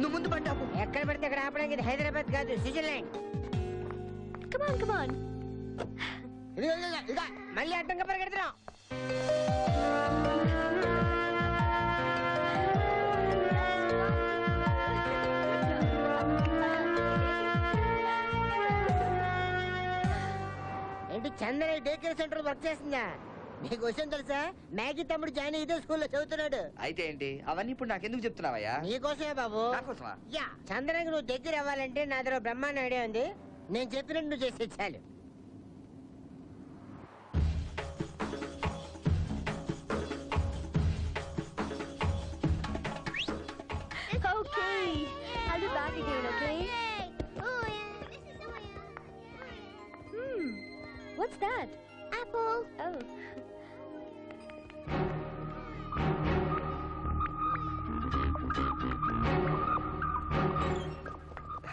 నువ్వు ముందు పడ్డావు. ఎక్కడ పడితే అక్కడ ఆపడానికి ఇది హైదరాబాద్ కాదు, స్విట్జర్లాండ్. ఇదిగో మళ్ళీ అడ్డంగా పరిగెడుతున్నాం. ఏంటి చందన డే కేర్ సెంటర్ వర్క్ చేస్తుందా? నీకు విషయం తెలుసా? మ్యాగీ తమ్ముడు జాయిన్ ఇదే స్కూల్లో చదువుతున్నాడు. అయితే ఏంటి అవన్నీ ఇప్పుడు నాకెందుకు చెప్తున్నావయ్యా? నీకోసమే బాబు. నాకోసమా? యా, చందనకి నువ్వు దగ్గర అవ్వాలంటే నా దగ్గర బ్రహ్మాండ ఐడియా ఉంది. నేను చెప్పినట్టు నువ్వు చేసే చాలు. Okay, I'll be back again, okay? What's that? Apple. Oh.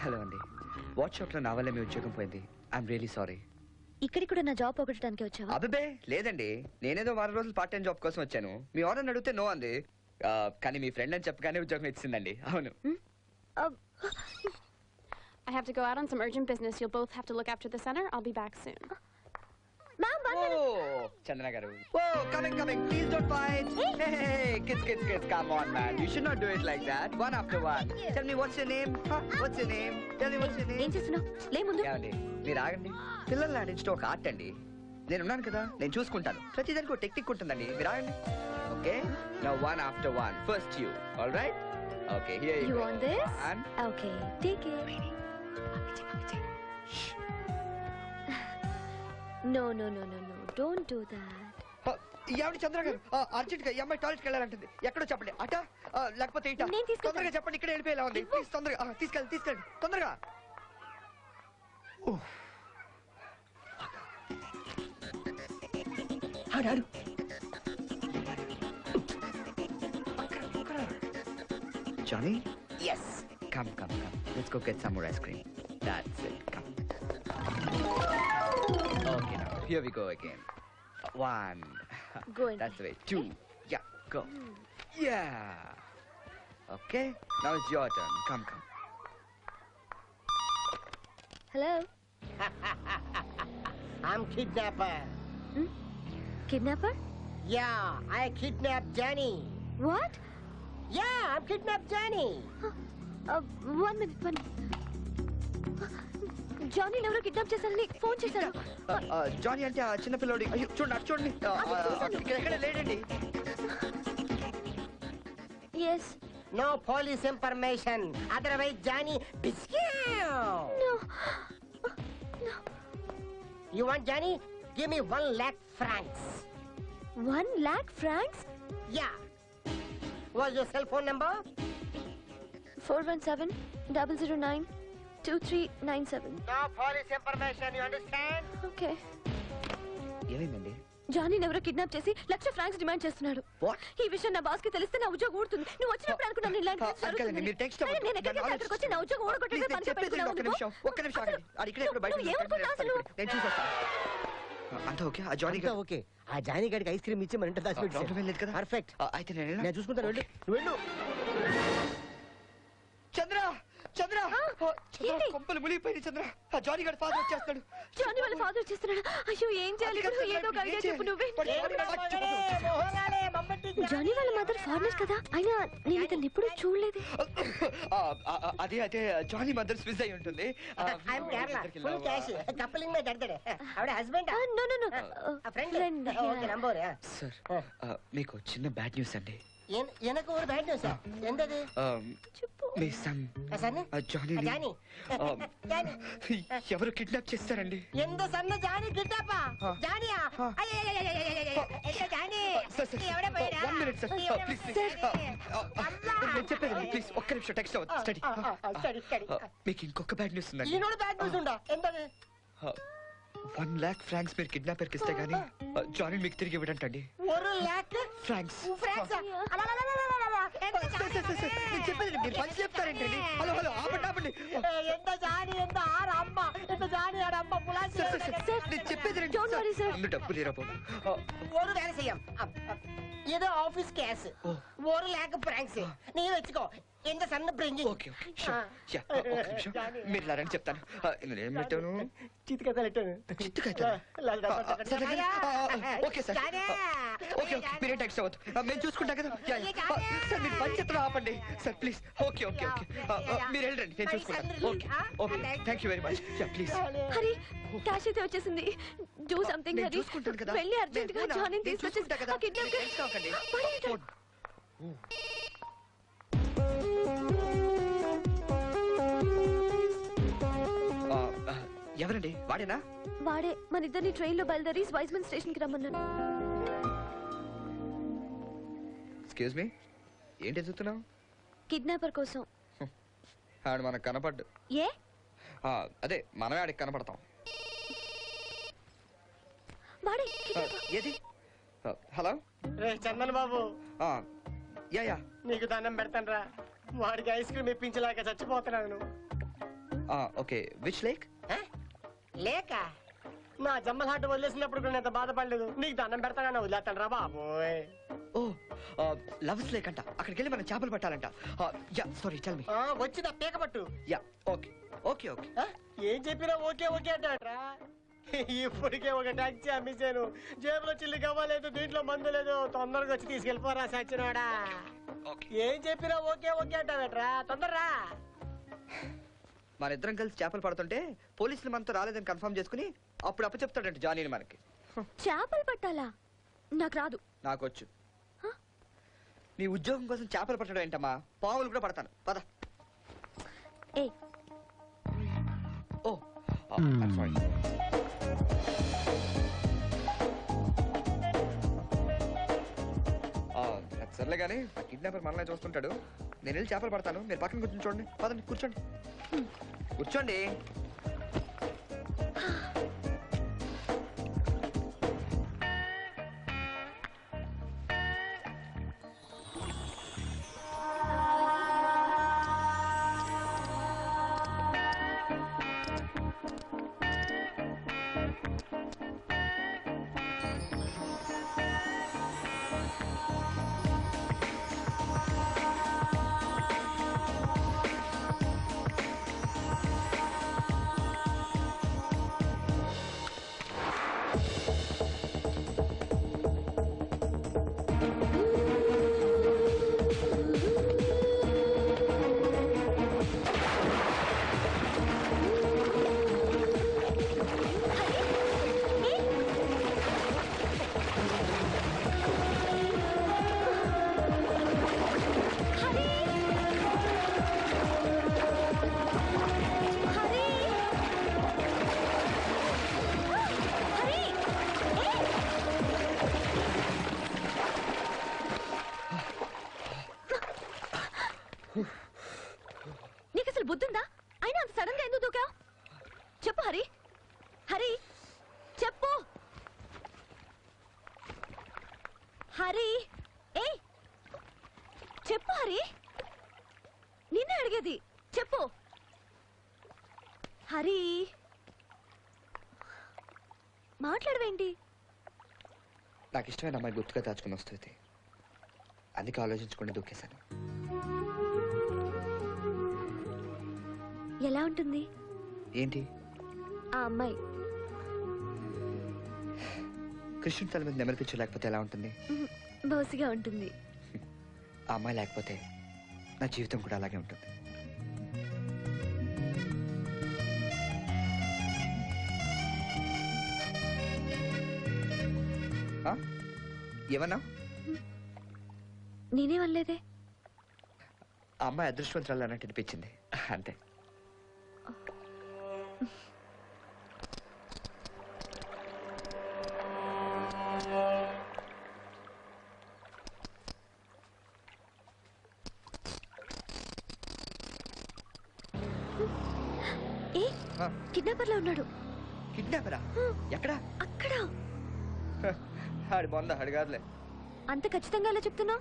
Hello అండి, వాట్సాప్ లో నా వల్ల మీ ఉద్యోగం పోయింది. I'm really sorry. ఇక్కడికి కూడా నా జాబ్ పోగొట్టడానికి వచ్చావా? అబ్బే లేదండి, నేనేదో వారం రోజులు పార్ట్ టైం జాబ్ కోసం వచ్చాను. మీ ఆర్డర్ అడిగితే నో అంది, కానీ మీ ఫ్రెండ్ అని చెప్పగానే ఉద్యోగం ఇచ్చిందండి. అవును. I have to go out on some urgent business. You'll both have to look after the center. I'll be back soon. Ma'am, Chandana garu. Whoa, coming. Please don't fight. Hey, kids, come on, man. You should not do it like that. One after one. Tell me what's your name? Huh? What's your name? Tell me what's your name? ఏం చేస్తున్నావు? లే ముందు. ఏమండి, మీరు ఆగండి. పిల్లల్ని ఆడించడం ఒక art అండి. నేనున్నాను కదా, నేను చూసుకుంటాను. ప్రతిదానికి ఒక టెక్నిక్ ఉంటుందండి. మీరు ఆగండి. Okay? Now one after one. First you. All right? Okay, here you go. You want this? And Okay, take it. No. Don't do that. ఎవరి చంద్ర గారు అర్జెంట్ గా ఈ అమ్మాయి టాయిలెట్ కి వెళ్ళాలంటుంది. ఎక్కడో చెప్పండి, అట లేకపోతే ఇట. నేను తీసుకెళ్తాను. తొందరగా చెప్పండి, ఇక్కడ వెళ్ళిపోయేలా ఉంది. ప్లీజ్ తొందరగా తీసుకెళ్ళండి తొందరగా. ఆడాడు. Johnny? Yes. Come. Let's go get some more ice cream. That's it. Come. Okay, now here we go again. One. Go in. That's the way. Two. Yeah, go. Yeah. Okay. Now it's your turn. Come. Hello. I'm kidnapper. Kidnapper? Yeah, I kidnapped Johnny. What? Yeah, I'm kidnapped Johnny. One minute. Johnny ఎవరో kidnap చేశారని phone చేశారు. Johnny అంటే ఆ చిన్న పిల్లోడి. అయ్యో చూడండి ఇక్కడ ఎక్కడ లేడండి. Yes. No police information. Otherwise, Johnny. No. You want Johnny? Give me 1 lakh francs. 1 lakh francs? Yeah. What's your cell phone number? 417-009-2397. No police information. You understand? Okay. ఏమైందండి? జానీ ఎవరో కిడ్నాప్ చేసి 1 లక్ష ఫ్రాంక్స్ డిమాండ్ చేస్తున్నాడు. What? ఈ విషయం నా boss కి తెలిస్తే నా ఉద్యోగం ఊడుతుంది. నువ్వు వచ్చినప్పుడు అనుకున్నాను ఇలాంటి మీరు టెక్స్ట్ నేను ఎక్కడికి అక్కడికి వచ్చి నా ఉద్యోగం ఊడగొట్టేదే పనిగా పెట్టుకున్నావు. ఒక్క నిమిషం ఆగండి. అది ఇక్కడ ఎప్పుడు బయట నేను చూసొస్తాను. అంతా ఓకే? ఆ జానీ గారు ఓకే. ఆ జానీ గారికి ఐస్ క్రీమ్ ఇచ్చి మన ఇంటర్ దాచి ప్రాబ్లం లేదు కదా? పర్ఫెక్ట్. అయితే నేను చూసుకుంటాను. వెళ్ళు. చంద్ర కొంపలు మునిగిపోయింది. చంద్ర ఆ జానీ గారి ఫాదర్ వచ్చేస్తాడు. జానీ వాళ్ళ ఫాదర్ వచ్చేస్తున్నాడు. అయ్యో ఏం చేయాలి? ఏదో ఒక ఐడియా చెప్పు నువ్వే. జానీ వాళ్ళ మదర్ ఫారినర్ కదా, అయినా నేను ఇతన్ని ఎప్పుడు చూడలేదు. అదే జానీ మదర్ స్విస్ అయి ఉంటుంది. సార్ మీకు చిన్న బ్యాడ్ న్యూస్ అండి. எனக்கு ஒரு பேட் நியூஸ். என்னது? మీ సన్ జానీ ఎవరు కిడ్నాప్ చేస్తారండి. ఎంత సన్న జానీ కిడ్నాపా? జానియా? జానీ ఎవడే పోయిరా? 1 minute sir, please. నేను చెప్పేది ప్లీజ్ ఒక్క నిమిషం. Text study. మీకు ఇంకొక బ్యాడ్ న్యూస్ ఉందండి. ఈనోడు బ్యాడ్ న్యూస్ ఉందా? ఎంతది? 1 lakh francs మీరు కిడ్నాపర్ కి ఇస్తే గానీ జానీ మీకు తిరిగి ఇవ్వడంటండి. 1 lakh ఫ్రాంక్స్. నేను చెప్పేది మీరు పని చెప్తారేంటండి. హలో ఆపండి. ఎంత జానీ ఎంత ఆరమ్మ ఎంత జానీ ఆడమ్మ పులాసి. నేను చెప్పేది అందు డబ్బు లేరా బాబు. ஒரு வேலை செய்யும். ஏதோ ஆபீஸ் கேஸ். 1 lakh பிராங்க்ஸ் நீ வெச்சுக்கோ. in the sun bringing. Okay okay ఒక్క నిమిషం మీరు ఇలా రండి చెప్తాను ఇందులో ఏం పెట్టాను చితికతలెట్టాను చిత్తుకైతే ఓకే సార్ ఓకే ఓకే మీరే టెక్స్ట్ అవ్వద్దు మేము చూసుకుంటాం కదా సార్ మీరు పని చెప్తాను ఆపండి sir please okay okay okay మీరు వెళ్ళండి నేను చూసుకుంటాను okay okay thank you very much please Hari cash అయితే వచ్చేసింది డూ సంథింగ్ నేను హరి చూసుకుంటాను కదా వెళ్ళి అర్జెంట్ గా జానీ తీసుకొచ్చేసి కదా ఆ kidnap కి- టెన్షన్ అవ్వకండి పడేయండి. ఎవరండి వాడేనా వాడే మన ఇద్దరిని ట్రైన్ లో బయలుదేరి వైజ్మన్ స్టేషన్ కి రమ్మన్నాను ఎక్స్క్యూజ్ మీ ఏంటి ఎదుగుతున్నావు కిడ్నాపర్ కోసం ఆడు మనకు కనపడ్డు ఏ అదే మనమే ఆడికి కనపడతాం వాడే kidnapper. ఏది హలో రే చందన్ బాబు యా యా నీకు దండం పెడతాను రా వాడికి ఐస్ క్రీమ్ ఇప్పించలేక చచ్చిపోతున్నాను ఓకే విచ్ లేక్ లేక నా జమ్మల్ హాట్ వదిలేసినప్పుడు కూడా నేను ఎంత బాధపడలేదు నీకు దండం పెడతానని వదిలేస్తాను రా బాబోయ్ ఓ లవ్స్ లేక్ అంట అక్కడికి వెళ్ళి మనం చేపలు పట్టాలంట యా సారీ టెల్ మీ వచ్చి నా పీక పట్టు యా ఓకే ఓకే ఓకే ఆ, ఏం చెప్పినా ఓకే ఓకే అంటాడ్రా ఇప్పటికే ఒక టాక్సీ అమ్మేశాను జేబులో చిల్లి కావాలేదు దీంట్లో మందు లేదు తొందరగా వచ్చి తీసుకెళ్ళిపోరా సచ్చినోడా ఓకే ఏం చెప్పినా ఓకే ఓకే అంటావేట్రా తొందరరా మన ఇద్దరం కలిసి చేపలు పడుతుంటే పోలీసులు మనతో రాలేదని కన్ఫర్మ్ చేసుకుని అప్పుడు అప్పచెప్తాడంట జానీని మనకి చేపలు పట్టాలా నాకు రాదు నాకొచ్చు నీ ఉద్యోగం కోసం చేపలు పట్టడం ఏంటమ్మా పాములు కూడా పడతాను పద ఏ ఓ సారీ సర్లే కానీ కిడ్నాపర్ మనల్ని చూస్తుంటాడు నేను వెళ్ళి చేపలు పడతాను మీరు పక్కన కూర్చొని చూడండి పదండి కూర్చోండి కూర్చోండి నీకు అసలు బుద్ధుందా అయినా అంత సడన్ గా ఎందుకు దూకావు చెప్పు హరి హరి చెప్పు హరి ఏ చెప్పు హరి నిన్నే అడిగేది చెప్పు హరి మాట్లాడవేంటి నాకు ఇష్టమైన అమ్మాయి గుర్తుగా దాచుకుని వస్తుంది అందుకే ఆలోచించకుండా దూకేశాను ఎలా ఉంటుంది ఏంటి ఆ అమ్మాయి కృష్ణుడి తల మీద నెమలిపించు లేకపోతే ఎలా ఉంటుంది బోసిగా ఉంటుంది ఆ అమ్మాయి లేకపోతే నా జీవితం కూడా అలాగే ఉంటుంది ఏమన్నా నేనేమనలేదే ఆ అమ్మాయి అదృష్టవంతురాలు అన్నట్టు అనిపించింది అంతే ఏ కిడ్నాపర్ లో ఉన్నాడు కిడ్నాపరా ఎక్కడా అక్కడ ఆడి బొంద అడిగారులే అంత ఖచ్చితంగా ఎలా చెప్తున్నా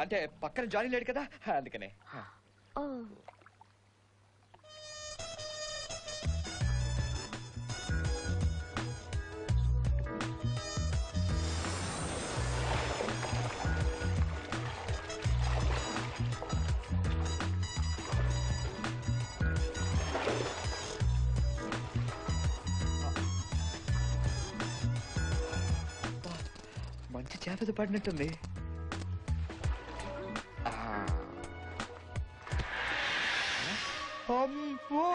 అంటే పక్కన జానీ లేడు కదా అందుకనే ఓ క్యాప్ ఏదో పడినట్టుంది. అమ్మో